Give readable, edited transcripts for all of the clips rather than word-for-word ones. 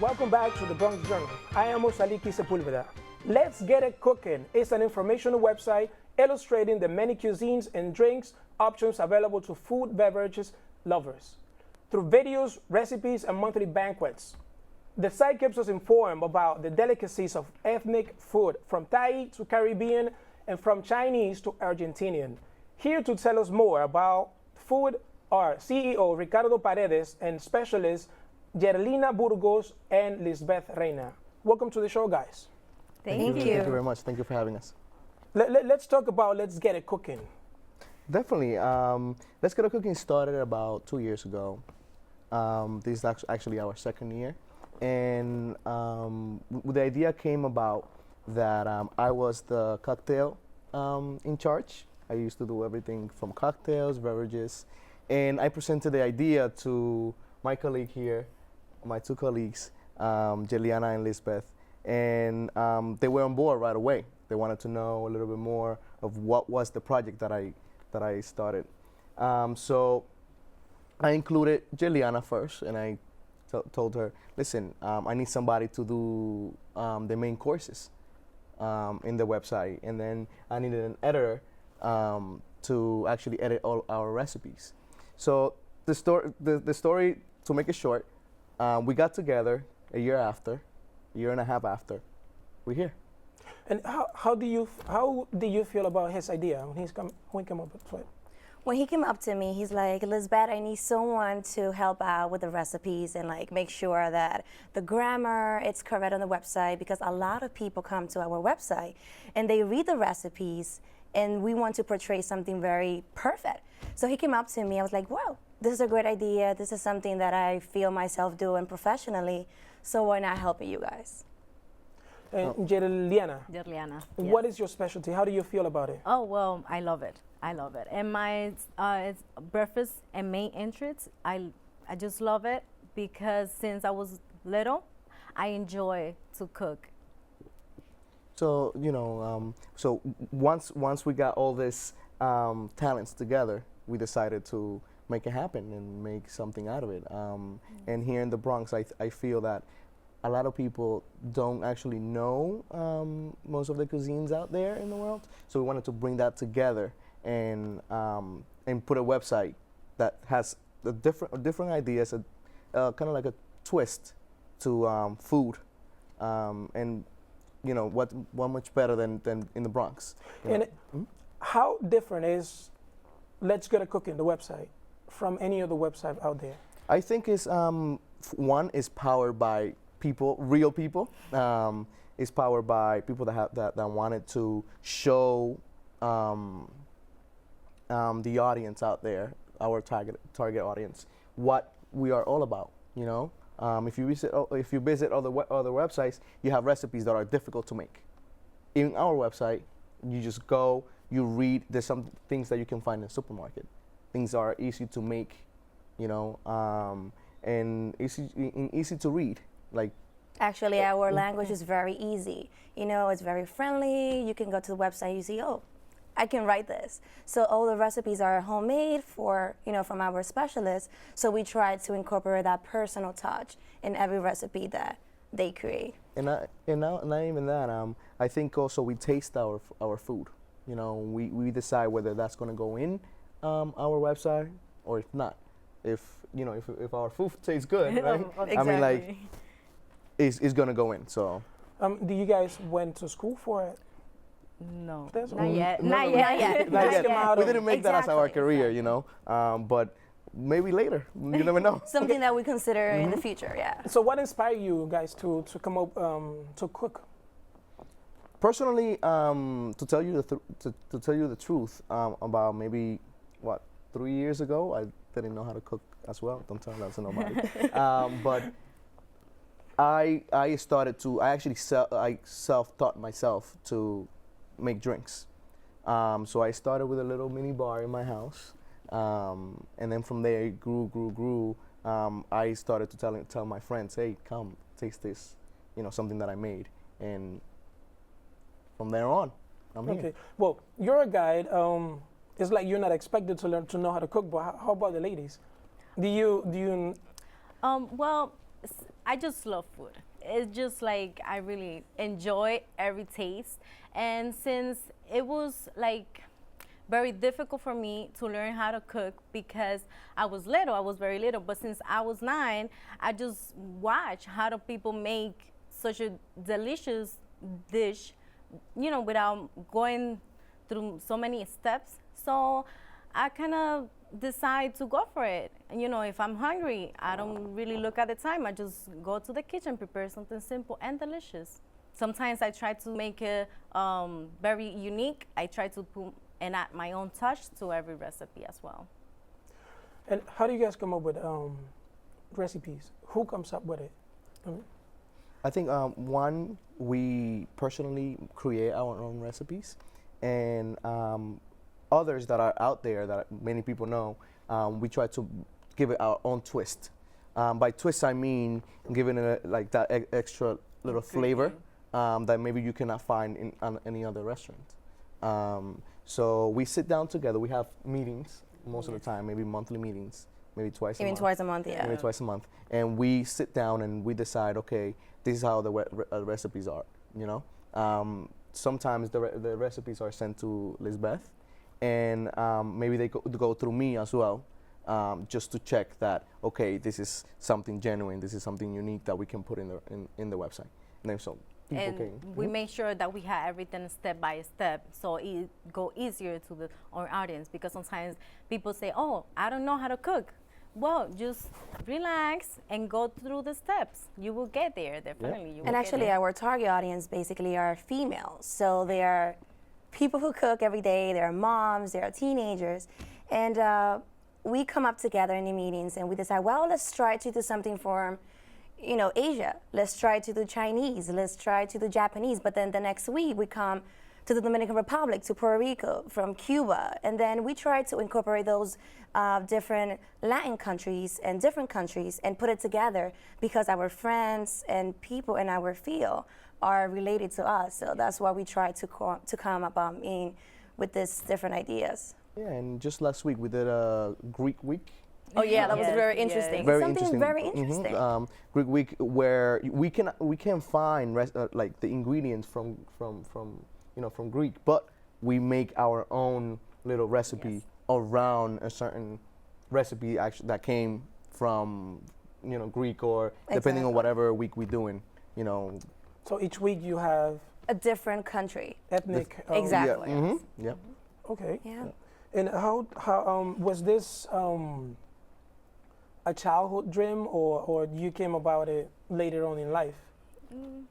Welcome back to the Bronx Journal. I am Osaliki Sepulveda. Let's Get It Cooking is an informational website illustrating the many cuisines and drinks options available to food beverages lovers through videos, recipes, and monthly banquets. The site keeps us informed about the delicacies of ethnic food from Thai to Caribbean and from Chinese to Argentinian. Here to tell us more about food are CEO Ricardo Paredes and specialists Yerlina Burgos and Lisbeth Reina. Welcome to the show, guys. Thank you. Thank you very much. Thank you for having us. Let's talk about Let's Get It Cooking. Definitely. Let's Get It Cooking started about 2 years ago. This is actually our second year. And the idea came about that I was the cocktail in charge. I used to do everything from cocktails, beverages. And I presented the idea to my colleague here, my two colleagues, Juliana and Lisbeth. And they were on board right away. They wanted to know a little bit more of what was the project that I started. So I included Juliana first, and I told her, listen, I need somebody to do the main courses in the website, and then I needed an editor to actually edit all our recipes. So the story, to make it short, we got together a year and a half after, we're here. And how do you feel about his idea when he came up with it? When he came up to me, he's like, Lisbeth, I need someone to help out with the recipes and like make sure that the grammar it's correct on the website, because a lot of people come to our website and they read the recipes and we want to portray something very perfect. So he came up to me, I was like, wow, this is a great idea. This is something that I feel myself doing professionally. So why not helping you guys? Yerliana, what is your specialty? How do you feel about it? Oh, well, I love it. I love it. And my it's breakfast and main entrance, I just love it because since I was little, I enjoy to cook. So, so once we got all this talents together, we decided to make it happen and make something out of it. And here in the Bronx, I feel that a lot of people don't actually know most of the cuisines out there in the world. So we wanted to bring that together and put a website that has different ideas, kind of like a twist to food, and what much better than in the Bronx. And how different is Let's Get It Cooking, the website, from any other website out there? I think is one is powered by people, real people. Is powered by people that wanted to show the audience out there, our target audience, what we are all about. If you visit other websites, you have recipes that are difficult to make. In our website, you just go, you read. There's some things that you can find in the supermarket. Things are easy to make, and easy to read. Like, actually, our language is very easy. It's very friendly. You can go to the website, you see, oh, I can write this. So all the recipes are homemade from our specialists. So we try to incorporate that personal touch in every recipe that they create. And not even that. I think also we taste our food. We decide whether that's going to go in our website or if not. If our food tastes good, right? Exactly. I mean, like, it's going to go in. So. Do you guys went to school for it? No, not yet. Not yet. We didn't make that as our career, but maybe later. You never know. Something that we consider in the future, yeah. So what inspired you guys to come up to cook? Personally, to tell you the truth, about maybe 3 years ago, I didn't know how to cook as well. Don't tell that to nobody. But I actually self-taught myself to make drinks. So I started with a little mini bar in my house, and then from there it grew. I started to tell my friends, hey, come taste this, something that I made, and from there on, I'm here. Okay. Well, you're a guide. It's like you're not expected to learn to know how to cook, but how about the ladies? Do you? Well, I just love food. It's just like I really enjoy every taste. And since it was like very difficult for me to learn how to cook because I was very little, but since I was 9, I just watched how do people make such a delicious dish, you know, without going through so many steps. So I kind of decide to go for it. And, you know, if I'm hungry, I don't really look at the time. I just go to the kitchen, prepare something simple and delicious. Sometimes I try to make it very unique. I try to put and add my own touch to every recipe as well. And how do you guys come up with recipes? Who comes up with it? I think one, we personally create our own recipes, and others that are out there that many people know, we try to give it our own twist. By twist, I mean giving it like that extra little flavor that maybe you cannot find in any other restaurant. So we sit down together. We have meetings most of the time, maybe monthly meetings, maybe twice a month. Even twice a month, yeah. Maybe twice a month. And we sit down and we decide, okay, this is how the recipes are, you know? Sometimes the recipes are sent to Lisbeth, and maybe they go through me as well, just to check that, okay, this is something genuine, this is something unique that we can put in the website. And then so and we make sure that we have everything step by step, so it go easier to our audience, because sometimes people say, oh, I don't know how to cook. Well, just relax and go through the steps. You will get there, definitely. You will and get actually, there. our target audience basically are females. So they are people who cook every day. They are moms. They are teenagers. And we come up together in the meetings and we decide, well, let's try to do something for, you know, Asia. Let's try to do Chinese. Let's try to do Japanese. But then the next week, we come to the Dominican Republic, to Puerto Rico, from Cuba. And then we try to incorporate those different Latin countries and different countries and put it together, because our friends and people in our field are related to us. So that's why we try to come up with these different ideas. Yeah, and just last week we did a Greek week. Oh yeah, that was Yes, very yes. interesting. Very Something interesting. very interesting. Greek week, where we can find like the ingredients from Greek, but we make our own little recipe around a certain recipe that came from Greek, or depending on whatever week we're doing. So each week you have A different country. ethnic. Exactly. Yeah. Mm-hmm. Yeah. Okay. Yeah. And how was this a childhood dream, or you came about it later on in life?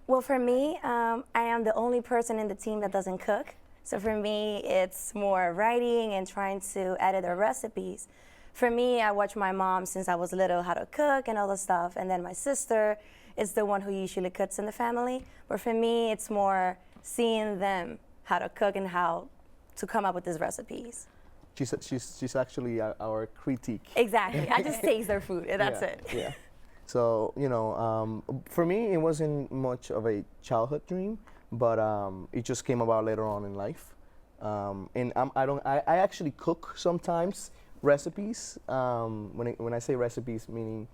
Well, for me, I am the only person in the team that doesn't cook. So for me, it's more writing and trying to edit the recipes. For me, I watch my mom since I was little how to cook and all the stuff, and then my sister is the one who usually cooks in the family. But for me, it's more seeing them how to cook and how to come up with these recipes. She's actually our critique. Exactly. I just taste their food, and that's it. Yeah. So for me, it wasn't much of a childhood dream, but it just came about later on in life. And I actually cook sometimes recipes. When I say recipes, meaning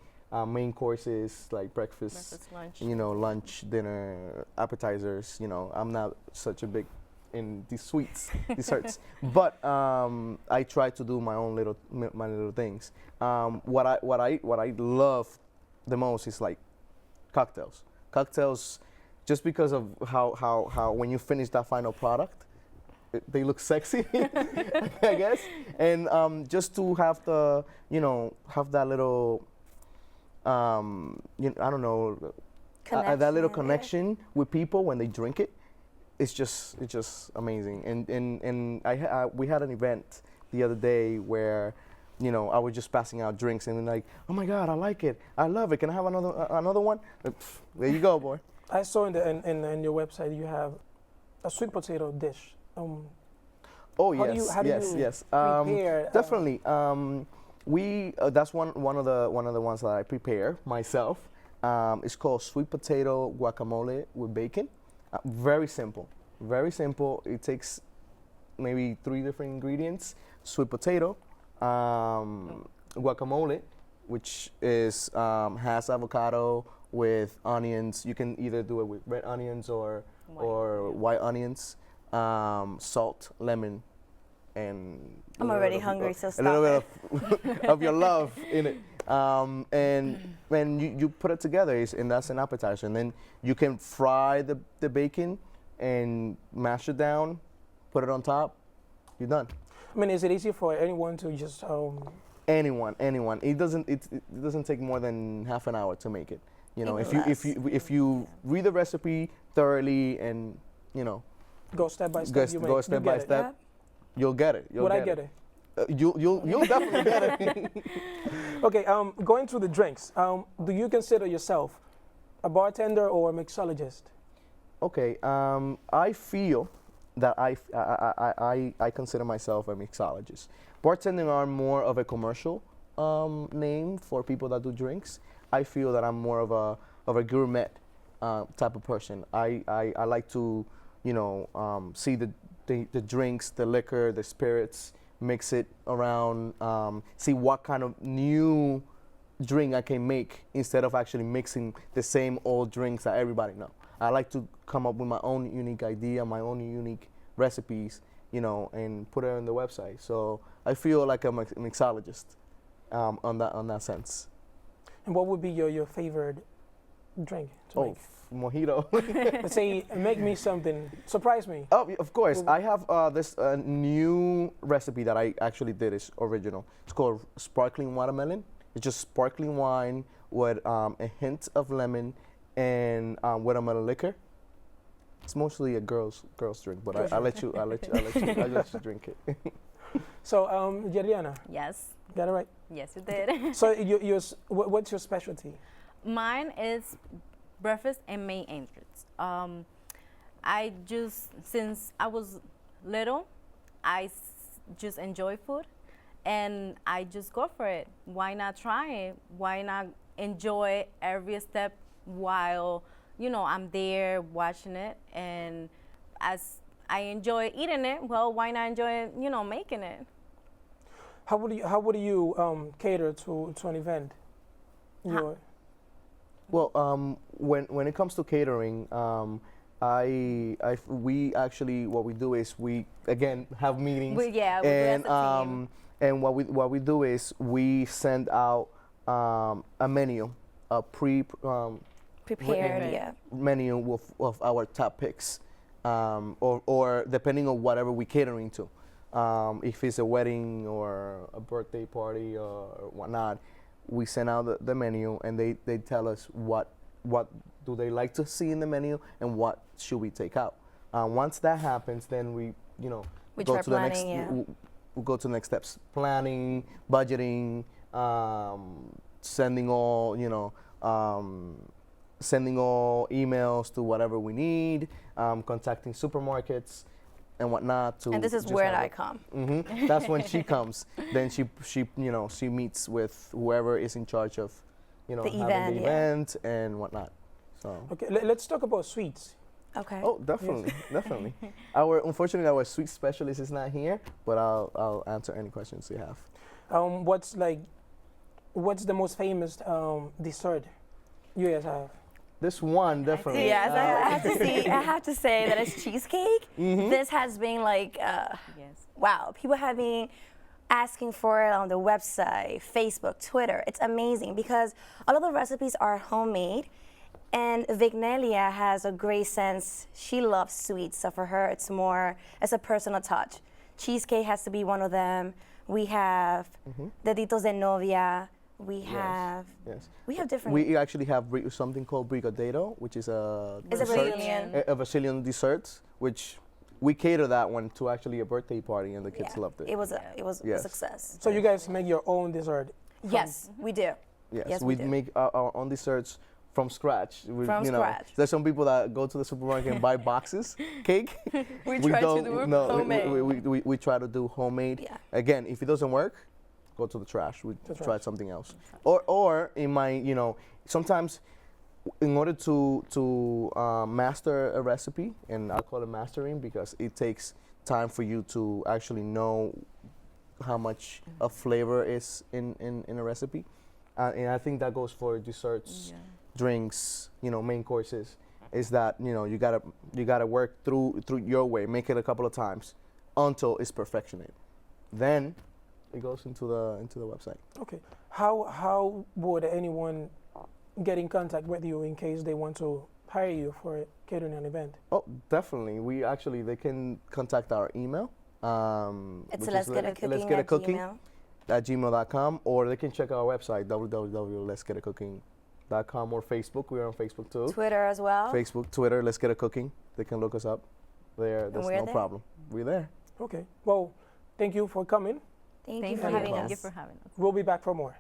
main courses like breakfast, lunch. Lunch, dinner, appetizers. I'm not such a big in these sweets, desserts, but I try to do my own little things. What I love the most is like cocktails, just because of how when you finish that final product, they look sexy, I guess, and just to have have that little I don't know, that little connection with people when they drink it. It's just amazing. And we had an event the other day where I was just passing out drinks, and like, oh my God, I like it, I love it. Can I have another one? There you go, boy. I saw in your website you have a sweet potato dish. Oh how yes, do you yes. prepare, Definitely. That's one of the ones that I prepare myself. It's called sweet potato guacamole with bacon. Very simple. It takes maybe 3 different ingredients: sweet potato, guacamole, which is has avocado, with onions. You can either do it with red onions or white onions, salt, lemon, and I'm already hungry, so a stop little bit of your love in it. And when you put it together, and that's an appetizer. And then you can fry the bacon and mash it down, put it on top. You're done. I mean, is it easy for anyone to just Anyone. It doesn't take more than half an hour to make it. You know, Even if you read the recipe thoroughly and go step by step? go step by step, Yep. you'll get it. Would I get it? You'll definitely get it. Okay, going through the drinks, do you consider yourself a bartender or a mixologist? Okay, I feel that I consider myself a mixologist. Bartending are more of a commercial name for people that do drinks. I feel that I'm more of a gourmet type of person. I like to, see the drinks, the liquor, the spirits, mix it around, see what kind of new drink I can make instead of actually mixing the same old drinks that everybody know. I like to come up with my own unique idea, my own unique recipes, and put it on the website. So I feel like I'm a mixologist on that sense. And what would be your favorite drink to make? Mojito. Let's say, make me something, surprise me. Oh, of course. I have this new recipe that I actually did. It's original. It's called sparkling watermelon. It's just sparkling wine with a hint of lemon and watermelon liquor. It's mostly a girl's drink, but I let you drink it. So, Juliana, Yes. got it right? Yes, you did. So, what's your specialty? Mine is breakfast and main entrance. I just, since I was little, I just enjoy food, and I just go for it. Why not try it? Why not enjoy every step while I'm there watching it? And as I enjoy eating it, well, why not enjoy making it? How would you cater to an event? Well, when it comes to catering, we actually, what we do is we again have meetings. We do as a team. And what we do is we send out a menu, a Prepared, menu of our top picks, or depending on whatever we're catering to. If it's a wedding or a birthday party or whatnot, we send out the menu, and they tell us what do they like to see in the menu and what should we take out. Once that happens, then we go to the next. We'll go to the next steps: planning, budgeting, sending all emails to whatever we need, contacting supermarkets and whatnot. And this is where I come. Mm-hmm. That's when she comes. Then she meets with whoever is in charge of having the event and whatnot. So okay, let's talk about sweets. Okay. Oh, definitely, definitely. Unfortunately, our sweet specialist is not here, but I'll answer any questions you have. What's the most famous dessert you guys have? This one, definitely. Yes, I have to say that it's cheesecake. Mm-hmm. This has been wow, people have been asking for it on the website, Facebook, Twitter. It's amazing because all of the recipes are homemade, and Vignelia has a great sense. She loves sweets, so for her it's a personal touch. Cheesecake has to be one of them. We have deditos de novia. We have different. We actually have something called brigadeiro, which is a Brazilian dessert, which we cater that one to actually a birthday party, and the kids loved it. It was a success. So you guys make your own dessert? Yes, we do. Yes, we make our own desserts from scratch. Scratch. There's some people that go to the supermarket and buy boxes cake. we try to do homemade. We try to do homemade. Yeah. Again, if it doesn't work, go to the trash. We try something else. Or in my, sometimes in order to master a recipe, and I call it mastering because it takes time for you to actually know how much of flavor is in a recipe. And I think that goes for desserts drinks, main courses, is that you gotta work through your way, make it a couple of times until it's perfectionate. Then it goes into the website. Okay. How would anyone get in contact with you in case they want to hire you for catering an event? Oh, definitely. They can contact our email. It's which let's is get a cooking at gmail.com, or they can check our website, www.letsgetacooking.com, or Facebook. We're on Facebook too. Twitter as well. Facebook, Twitter, Let's Get a Cooking. They can look us up there. That's we're no there. problem. We're there. Okay. Well, thank you for coming. Thank you Thank for you. having Thank us. you for having us. We'll be back for more.